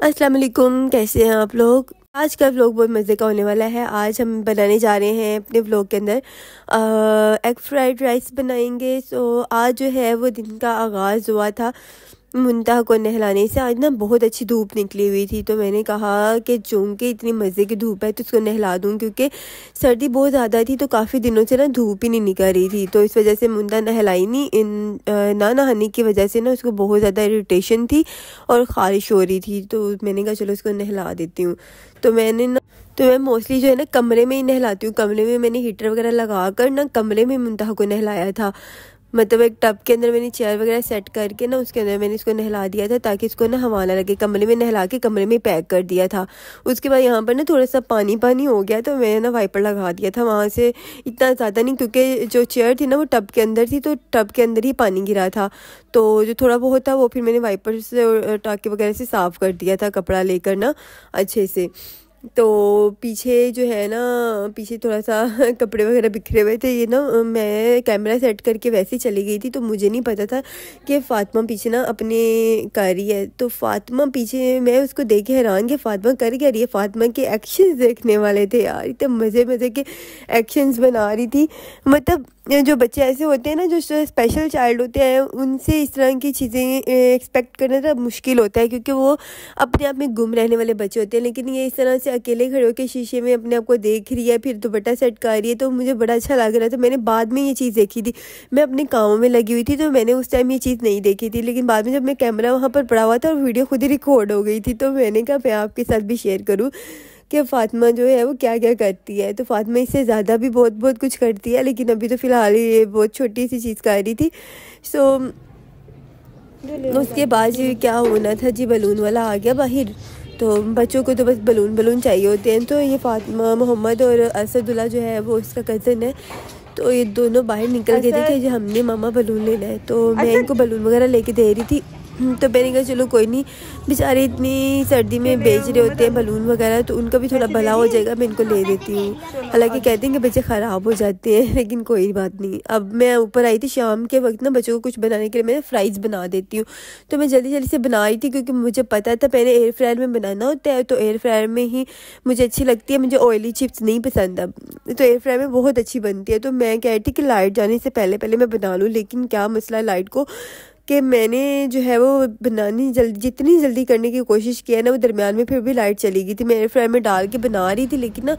अस्सलाम वालेकुम, कैसे हैं आप लोग। आज का व्लॉग बहुत मज़े का होने वाला है। आज हम बनाने जा रहे हैं अपने व्लॉग के अंदर एग फ्राइड राइस बनाएंगे। सो आज जो है वो दिन का आगाज़ हुआ था मुंतहा को नहलाने से। आज ना बहुत अच्छी धूप निकली हुई थी, तो मैंने कहा कि चूँकि इतनी मज़े की धूप है तो उसको नहला दूँ, क्योंकि सर्दी बहुत ज़्यादा थी तो काफ़ी दिनों से ना धूप ही नहीं निकल रही थी। तो इस वजह से मुंतहा नहलाई नहीं। ना नहाने की वजह से ना उसको बहुत ज़्यादा इरिटेशन थी और ख़ारिश हो रही थी, तो मैंने कहा चलो उसको नहला देती हूँ। तो मैं मोस्टली जो है ना कमरे में ही नहलाती हूँ। कमरे में मैंने हीटर वगैरह लगा कर ना कमरे में मुंतहा को नहलाया था। मतलब एक टब के अंदर मैंने चेयर वगैरह सेट करके ना उसके अंदर मैंने इसको नहला दिया था, ताकि इसको ना हवा ना लगे। कमरे में नहला के कमरे में पैक कर दिया था। उसके बाद यहाँ पर ना थोड़ा सा पानी पानी हो गया, तो मैंने ना वाइपर लगा दिया था वहाँ से। इतना ज़्यादा नहीं, क्योंकि जो चेयर थी ना वो टब के अंदर थी, तो टब के अंदर ही पानी गिरा था। तो जो थोड़ा बहुत था वो फिर मैंने वाइपर से टाँके वगैरह से साफ़ कर दिया था, कपड़ा लेकर ना अच्छे से। तो पीछे जो है ना, पीछे थोड़ा सा कपड़े वगैरह बिखरे हुए थे। ये ना मैं कैमरा सेट करके वैसे ही चली गई थी, तो मुझे नहीं पता था कि फ़ातिमा पीछे ना अपने कर रही है। तो फ़ातिमा पीछे, मैं उसको देख के हैरान कि फ़ातिमा कर क्या रही है। फ़ातिमा के एक्शंस देखने वाले थे यार, इतने मज़े मज़े के एक्शंस बना रही थी। मतलब जो बच्चे ऐसे होते हैं ना, जो स्पेशल चाइल्ड होते हैं, उनसे इस तरह की चीज़ें एक्सपेक्ट करना तो मुश्किल होता है, क्योंकि वो अपने आप में गुम रहने वाले बच्चे होते हैं। लेकिन ये इस तरह से अकेले खड़े होकर शीशे में अपने आप को देख रही है, फिर दुपट्टा सेट कर रही है, तो मुझे बड़ा अच्छा लग रहा था। मैंने बाद में ये चीज़ देखी थी, मैं अपने कामों में लगी हुई थी, तो मैंने उस टाइम ये चीज़ नहीं देखी थी। लेकिन बाद में जब मैं कैमरा वहाँ पर पड़ा हुआ था और वीडियो खुद ही रिकॉर्ड हो गई थी, तो मैंने कहा मैं आपके साथ भी शेयर करूँ कि फ़ातिमा जो है वो क्या क्या करती है। तो फ़ातिमा इससे ज़्यादा भी बहुत बहुत कुछ करती है, लेकिन अभी तो फ़िलहाल ये बहुत छोटी सी चीज़ कर रही थी। सो उसके बाद जी क्या होना था जी, बलून वाला आ गया बाहर। तो बच्चों को तो बस बलून बलून चाहिए होते हैं। तो ये फ़ातिमा, मोहम्मद और असदुल्ला जो है वो उसका कज़न है, तो ये दोनों बाहर निकल गए थे कि हमने मामा बलून लेना है। तो मैं इनको बलून वगैरह लेके दे रही थी। तो मैंने कहा चलो कोई नहीं, बेचारे इतनी सर्दी में बेच रहे होते हैं बलून वगैरह, तो उनका भी थोड़ा भला हो जाएगा, मैं इनको ले देती हूँ। हालांकि कहते हैं कि बच्चे ख़राब हो जाते हैं, लेकिन कोई बात नहीं। अब मैं ऊपर आई थी शाम के वक्त ना, बच्चों को कुछ बनाने के लिए मैं फ्राइज़ बना देती हूँ। तो मैं जल्दी जल्दी से बना रही थी, क्योंकि मुझे पता था पहले एयर फ्रायर में बनाना होता है, तो एयर फ्रायर में ही मुझे अच्छी लगती है। मुझे ऑयली चिप्स नहीं पसंद अब, तो एयर फ्रायर में बहुत अच्छी बनती है। तो मैं कह रही थी कि लाइट जाने से पहले पहले मैं बना लूँ, लेकिन क्या मसला है लाइट को, कि मैंने जो है वो बनानी जितनी जल्दी करने की कोशिश की है ना, वो दरमियान में फिर भी लाइट चली गई थी। मैं एयर फ्रायर में डाल के बना रही थी, लेकिन ना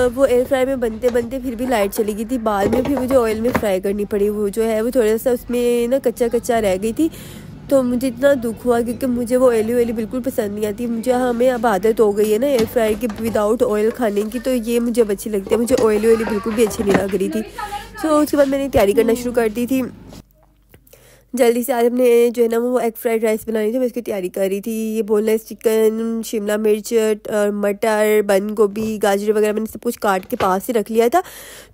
वो एयर फ्रायर में बनते बनते फिर भी लाइट चली गई थी। बाद में फिर मुझे ऑयल में फ्राई करनी पड़ी। वो जो है वो थोड़ा सा उसमें ना कच्चा कच्चा रह गई थी, तो मुझे इतना दुख हुआ, क्योंकि मुझे वो ऑयली ऑयली बिल्कुल पसंद नहीं आती। मुझे हमें अब आदत हो गई है ना एयर फ्रायर की विदाउट ऑयल खाने की, तो ये मुझे अब अच्छी लगती है। मुझे ऑयली ऑयली बिल्कुल भी अच्छी नहीं लग रही थी। सो उसके बाद मैंने तैयारी करना शुरू कर दी थी जल्दी से। आज हमने जो है ना वो एग फ्राइड राइस बनानी थी, मैं इसकी तैयारी कर रही थी। ये बोनलेस चिकन, शिमला मिर्च, मटर, बंद गोभी, गाजर वगैरह मैंने सब कुछ काट के पास ही रख लिया था।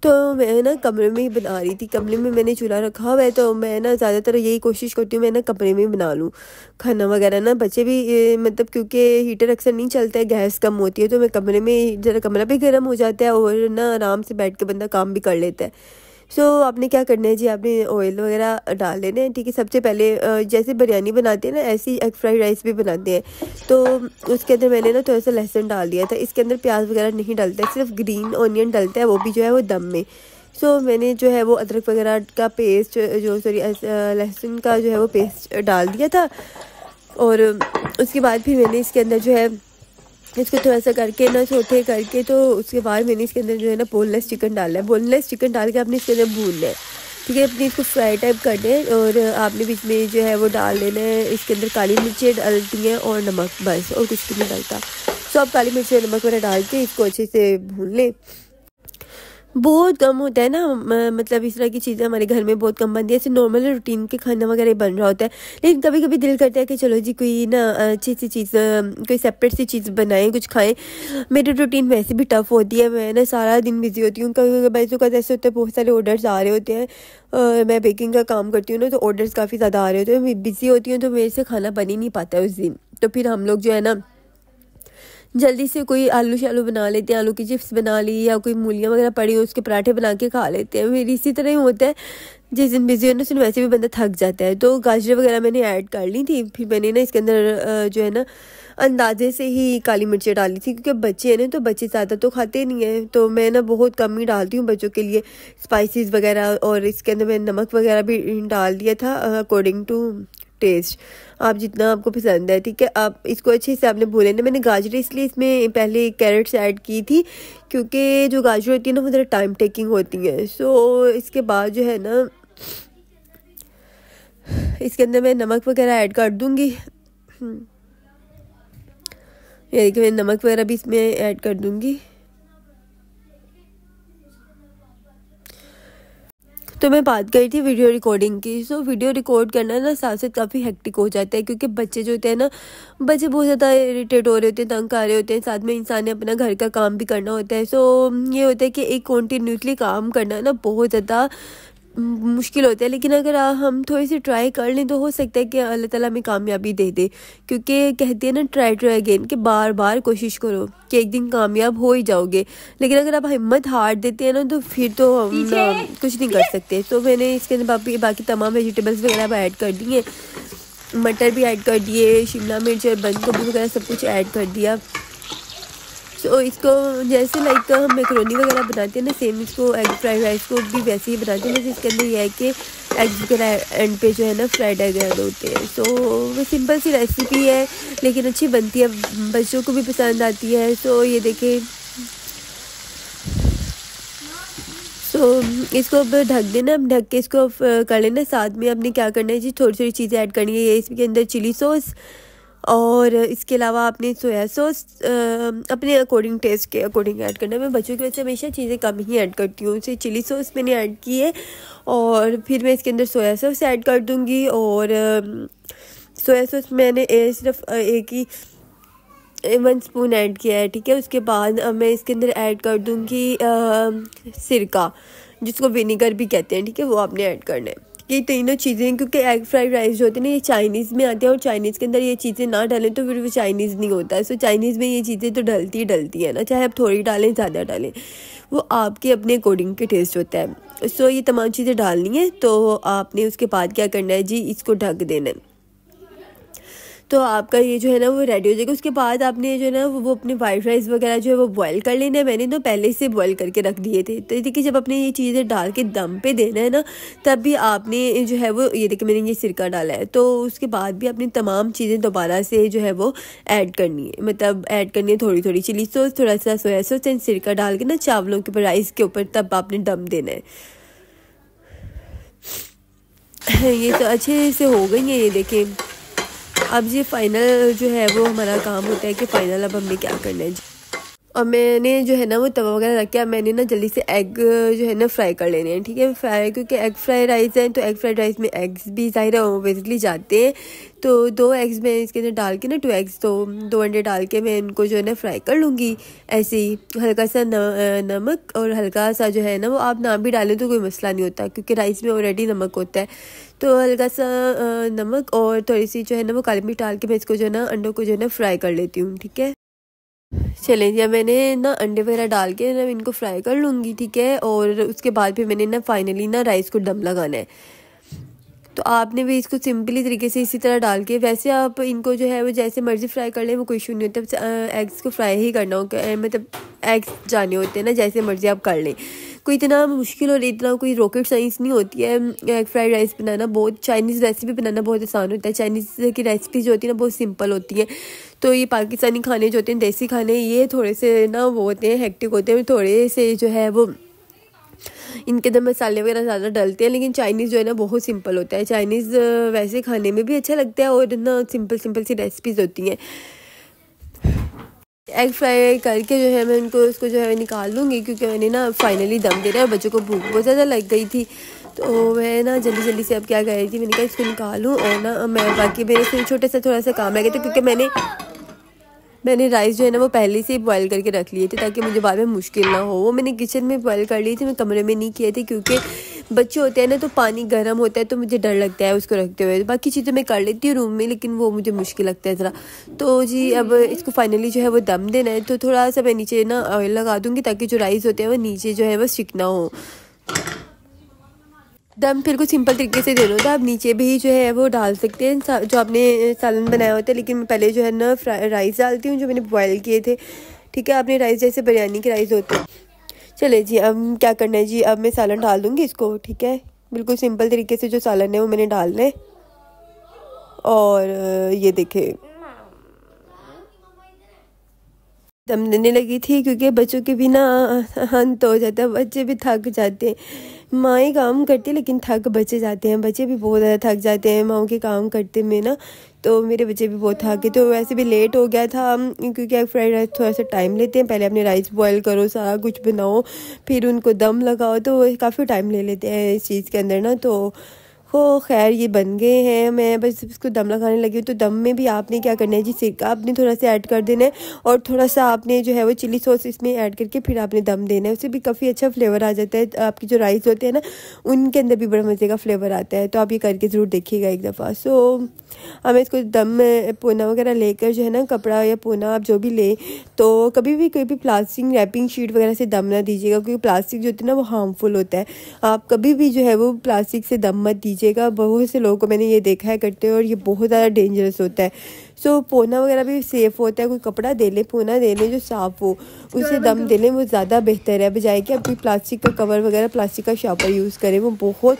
तो मैं ना कमरे में ही बना रही थी। कमरे में मैंने चूल्हा रखा हुआ है, तो मैं ना ज़्यादातर यही कोशिश करती हूँ मैं ना कमरे में ही बना लूँ खाना वगैरह ना। बच्चे भी मतलब क्योंकि हीटर अक्सर नहीं चलता है, गैस कम होती है, तो मैं कमरे में, ज़रा कमरा भी गर्म हो जाता है और ना आराम से बैठ के बंदा काम भी कर लेता है। सो आपने क्या करना है जी, आपने ऑयल वगैरह डाल लेना है, ठीक है। सबसे पहले जैसे बिरयानी बनाते हैं ना, ऐसे ही एग फ्राइड राइस भी बनाते हैं। तो उसके अंदर मैंने ना थोड़ा सा लहसुन डाल दिया था। इसके अंदर प्याज वगैरह नहीं डलता है, सिर्फ ग्रीन ऑनियन डलता है, वो भी जो है वो दम में। सो मैंने जो है वो अदरक वगैरह का पेस्ट, लहसुन का जो है वो पेस्ट डाल दिया था। और उसके बाद फिर मैंने इसके अंदर जो है इसको थोड़ा सा करके ना सौटे करके, तो उसके बाद मैंने इसके अंदर जो है ना बोनलेस चिकन डालना है। बोनलेस चिकन डाल के आपने इसके अंदर भूनना है, ठीक है। अपनी इसको फ्राई टाइप करना है, और आपने बीच में जो है वो डाल लेना है। इसके अंदर काली मिर्चें डलती हैं और नमक, बस, और कुछ भी नहीं डलता। सो आप काली मिर्च और नमक वगैरह डाल के इसको अच्छे से भून लें। बहुत कम होता है ना, मतलब इस तरह की चीज़ें हमारे घर में बहुत कम बनती है। ऐसे नॉर्मल रूटीन के खाना वगैरह बन रहा होता है, लेकिन कभी कभी दिल करता है कि चलो जी कोई ना अच्छी सी चीज़, कोई सेपरेट सी चीज़ बनाएं, कुछ खाएं। मेरी रूटीन वैसे भी टफ़ होती है, मैं ना सारा दिन बिजी होती हूँ। कभी बच्चों का ऐसे होता है, बहुत सारे ऑर्डर्स आ रहे होते हैं। मैं बेकिंग का काम करती हूँ ना, तो ऑर्डर्स काफ़ी ज़्यादा आ रहे होते हैं, मैं बिज़ी होती हूँ, तो मेरे से खाना बन ही नहीं पाता है उस दिन। तो फिर हम लोग जो है ना जल्दी से कोई आलू शालू बना लेते हैं, आलू की चिप्स बना ली या कोई मूलियाँ वगैरह पड़ी हो उसके पराठे बना के खा लेते हैं। फिर इसी तरह ही होता है, जिस दिन बिजी हो ना उस दिन वैसे भी बंदा थक जाता है। तो गाजर वगैरह मैंने ऐड कर ली थी। फिर मैंने ना इसके अंदर जो है ना अंदाजे से ही काली मिर्चें डाली थी, क्योंकि बच्चे हैं ना तो बच्चे ज़्यादा तो खाते नहीं हैं, तो मैं ना बहुत कम ही डालती हूँ बच्चों के लिए स्पाइसेस वगैरह। और इसके अंदर मैंने नमक वगैरह भी डाल दिया था अकॉर्डिंग टू टेस्ट, आप जितना आपको पसंद है, ठीक है। आप इसको अच्छे से आपने भूने ना। मैंने गाजर इसलिए इसमें पहले कैरेट्स ऐड की थी, क्योंकि जो गाजर होती है ना वो ज़रा टाइम टेकिंग होती है। सो इसके बाद जो है ना इसके अंदर मैं नमक वगैरह ऐड कर दूँगी। ये देखिए मैं नमक वगैरह भी इसमें ऐड कर दूँगी। तो मैं बात करी थी वीडियो रिकॉर्डिंग की। सो वीडियो रिकॉर्ड करना ना साथ साथ काफ़ी हेक्टिक हो जाता है, क्योंकि बच्चे जो होते हैं ना, बच्चे बहुत ज़्यादा इरिटेट हो रहे होते हैं, तंग आ रहे होते हैं, साथ में इंसान ने अपना घर का काम भी करना होता है। सो ये होता है कि एक कॉन्टीन्यूसली काम करना ना बहुत ज़्यादा मुश्किल होता है। लेकिन अगर हम थोड़ी सी ट्राई कर लें तो हो सकता है कि अल्लाह ताला हमें कामयाबी दे दे, क्योंकि कहते हैं ना ट्राई अगेन, कि बार बार कोशिश करो कि एक दिन कामयाब हो ही जाओगे। लेकिन अगर आप हिम्मत हार देते हैं ना तो फिर तो हम कुछ नहीं कर सकते। तो मैंने इसके अंदर बाकी तमाम वेजिटेबल्स वगैरह ऐड कर दिए, मटर भी ऐड कर दिए, शिमला मिर्च और बंद गोभी वगैरह सब कुछ ऐड कर दिया। तो इसको जैसे लाइक हम मैकरोनी वगैरह बनाते हैं ना, सेम इसको एग फ्राइड राइस को भी वैसे ही बनाते हैं। बस इसके अंदर ये है कि एग्स वगैरह एंड पे जो है ना फ्राइड एग ऐड होते हैं। सो वो सिंपल सी रेसिपी है लेकिन अच्छी बनती है, बच्चों को भी पसंद आती है। सो ये देखें, सो इसको अब ढक देना। अब ढक के इसको कर लेना। साथ में आपने क्या करना है जी, थोड़ी थोड़ी चीज़ें ऐड करनी है। ये इसके अंदर चिली सॉस और इसके अलावा आपने सोया सॉस अपने अकॉर्डिंग, टेस्ट के अकॉर्डिंग ऐड करना है। मैं बच्चों की वजह से हमेशा चीज़ें कम ही ऐड करती हूँ। इसे चिली सॉस मैंने ऐड की है और फिर मैं इसके अंदर सोया सॉस ऐड कर दूँगी। और सोया सॉस मैंने सिर्फ एक ही 1 स्पून ऐड किया है, ठीक है। उसके बाद मैं इसके अंदर ऐड कर दूँगी सिरका, जिसको विनीगर भी कहते हैं, ठीक है, वो आपने ऐड करना है। ये तीनों चीज़ें, क्योंकि एग फ्राइड राइस जो होते हैं ना ये चाइनीज़ में आते हैं और चाइनीज़ के अंदर ये चीज़ें ना डालें तो फिर वो चाइनीज़ नहीं होता है। सो चाइनीज़ में ये चीज़ें तो डलती है ना, चाहे आप थोड़ी डालें ज़्यादा डालें, वो आपके अपने अकॉर्डिंग के टेस्ट होता है। सो ये तमाम चीज़ें डालनी है। तो आपने उसके बाद क्या करना है जी, इसको ढक देना है। तो आपका ये जो है ना वो रेडी हो जाएगा। उसके बाद आपने जो है ना वो अपने वाइट राइस वगैरह जो है वो बॉईल कर लेना है। मैंने तो पहले से बॉईल करके रख दिए थे। तो देखिए जब आपने ये चीज़ें डाल के दम पे देना है ना, तब भी आपने जो है वो ये देखिए मैंने ये सिरका डाला है। तो उसके बाद भी आपने तमाम चीज़ें दोबारा से जो है वो ऐड करनी है, मतलब ऐड करनी है थोड़ी थोड़ी चिली सॉस, थोड़ा सा सोया सॉस एंड सिरका डाल के ना चावलों के ऊपर, राइस के ऊपर, तब आपने दम देना है। ये तो अच्छे से हो गई है। ये देखें अब ये फाइनल जो है वो हमारा काम होता है कि फाइनल अब हमने क्या करना है जी। और मैंने जो है ना वो तवा वगैरह रख के मैंने ना जल्दी से एग जो है ना फ्राई कर लेने हैं, ठीक है। फ्राई, क्योंकि एग फ्राई राइस है तो एग फ्राइड राइस में एग्स भी ज़ाहिर है ओबियसली जाते हैं। तो 2 एग्स मैं इसके अंदर डाल के ना 2 एग्स तो 2 अंडे डाल के मैं इनको जो है ना फ्राई कर लूँगी। ऐसे ही हल्का सा नमक और हल्का सा जो है ना वो आप ना भी डालें तो कोई मसला नहीं होता, क्योंकि राइस में ऑलरेडी नमक होता है। तो हल्का सा नमक और थोड़ी सी जो है ना वो काली मिर्च डाल के मैं इसको जो है ना अंडों को जो है ना फ्राई कर लेती हूँ, ठीक है। चलें जी, मैंने ना अंडे वगैरह डाल के ना इनको फ्राई कर लूँगी, ठीक है। और उसके बाद फिर मैंने ना फाइनली ना राइस को दम लगाना है। तो आपने भी इसको सिंपली तरीके से इसी तरह डाल के, वैसे आप इनको जो है वो जैसे मर्जी फ्राई कर लें, वो कोई इशू नहीं होता। एग्स को फ्राई ही करना हो, मतलब एग्स जाने होते हैं ना, जैसे मर्जी आप कर लें। कोई इतना मुश्किल और इतना कोई रॉकेट साइंस नहीं होती है। एग फ्राइड राइस बनाना बहुत, चाइनीज़ रेसिपी बनाना बहुत आसान होता है। चाइनीज़ की रेसिपी जो होती है ना बहुत सिंपल होती है। तो ये पाकिस्तानी खाने जो होते हैं, देसी खाने, ये थोड़े से ना वो होते हैं, हेक्टिक होते हैं, थोड़े से जो है वो इनके अंदर मसाले वगैरह ज़्यादा डलते हैं। लेकिन चाइनीज़ जो है ना बहुत सिंपल होता है। चाइनीज़ वैसे खाने में भी अच्छा लगता है और ना सिंपल सी रेसिपीज़ होती हैं। एग फ्राई करके जो है मैं उनको उसको जो है निकाल लूँगी, क्योंकि मैंने ना फाइनली दम देना है। बच्चों को भूख बहुत ज़्यादा लग गई थी, तो मैं ना जल्दी से अब क्या कर रही थी, मैंने कहा इसको निकालूँ और ना मैं बाकी मेरे से छोटे सा थोड़ा सा काम रह गया था, क्योंकि मैंने राइस जो है ना वो पहले से ही बॉईल करके रख लिए थे ताकि मुझे बाद में मुश्किल ना हो। वो मैंने किचन में बॉईल कर ली थी, मैं कमरे में नहीं किए थे, क्योंकि बच्चे होते हैं ना तो पानी गर्म होता है तो मुझे डर लगता है उसको रखते हुए। बाकी चीज़ें मैं कर लेती हूँ रूम में, लेकिन वो मुझे मुश्किल लगता है ज़रा। तो जी अब इसको फाइनली जो है वो दम देना है, तो थोड़ा सा मैं नीचे ना ऑयल लगा दूँगी ताकि जो राइस होते हैं वो नीचे जो है वो स्टिक ना हो। दम फिर कुछ सिंपल तरीके से देना होता है, आप नीचे भी जो है वो डाल सकते हैं जो आपने सालन बनाया होता है, लेकिन मैं पहले जो है ना राइस डालती हूँ जो मैंने बॉयल किए थे। ठीक है, आपने राइस जैसे बिरयानी के राइस होते हैं। चले जी अब क्या करना है जी, अब मैं सालन डाल दूँगी इसको। ठीक है, बिल्कुल सिंपल तरीके से जो सालन है वो मैंने डालना है। और ये देखे दम देने लगी थी क्योंकि बच्चों के भी ना अंत हो जाता है, बच्चे भी थक जाते हैं। माँ काम करती है लेकिन थक बच्चे जाते हैं, बच्चे भी बहुत ज़्यादा थक जाते हैं माँ के काम करते में ना। तो मेरे बच्चे भी बहुत थके, तो वैसे भी लेट हो गया था क्योंकि एग फ्राइड राइस थोड़ा सा टाइम लेते हैं। पहले अपने राइस बॉयल करो, सारा कुछ बनाओ, फिर उनको दम लगाओ, तो काफ़ी टाइम ले लेते हैं इस चीज़ के अंदर ना। तो वो खैर ये बन गए हैं, मैं बस इसको दम लगाने लगी हूँ। तो दम में भी आपने क्या करना है जी, सिरका आपने थोड़ा सा ऐड कर देना है और थोड़ा सा आपने जो है वो चिली सॉस इसमें ऐड करके फिर आपने दम देना है। उससे भी काफ़ी अच्छा फ्लेवर आ जाता है, आपकी जो राइस होते हैं ना उनके अंदर भी बड़ा मज़े का फ्लेवर आता है। तो आप ये करके ज़रूर देखिएगा एक दफ़ा। सो हमें इसको दम पोना वगैरह लेकर जो है ना, कपड़ा या पोना आप जो भी ले, तो कभी भी कोई भी प्लास्टिक रैपिंग शीट वगैरह से दम ना दीजिएगा, क्योंकि प्लास्टिक जो होता है ना वो हार्मफुल होता है। आप कभी भी जो है वो प्लास्टिक से दम मत दीजिएगा, बहुत से लोगों को मैंने ये देखा है करते हैं और ये बहुत ज़्यादा डेंजरस होता है। सो पोना वगैरह भी सेफ़ होता है, कोई कपड़ा दे ले, पोना दे ले जो साफ़ हो, उसे दम दे लें, वो ज़्यादा बेहतर है बजाय कि आप कोई प्लास्टिक का कवर वगैरह, प्लास्टिक का शॉपर यूज़ करें, वो बहुत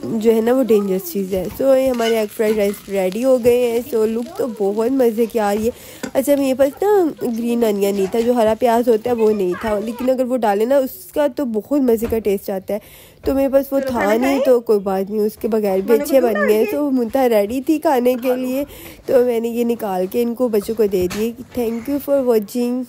जो है ना वो डेंजरस चीज़ है। सो ये हमारे एग फ्राइड राइस रेडी हो गए हैं। सो लुक तो बहुत मज़े की आ रही है। अच्छा मेरे पास ना ग्रीन अनियन नहीं था, जो हरा प्याज होता है वो नहीं था, लेकिन अगर वो डालें ना उसका तो बहुत मज़े का टेस्ट आता है। तो मेरे पास वो था नहीं, तो कोई बात नहीं, उसके बगैर भी अच्छे बन गए। तो मुंता रेडी थी खाने के लिए, तो मैंने ये निकाल के इनको बच्चों को दे दिए। Thank you for watching.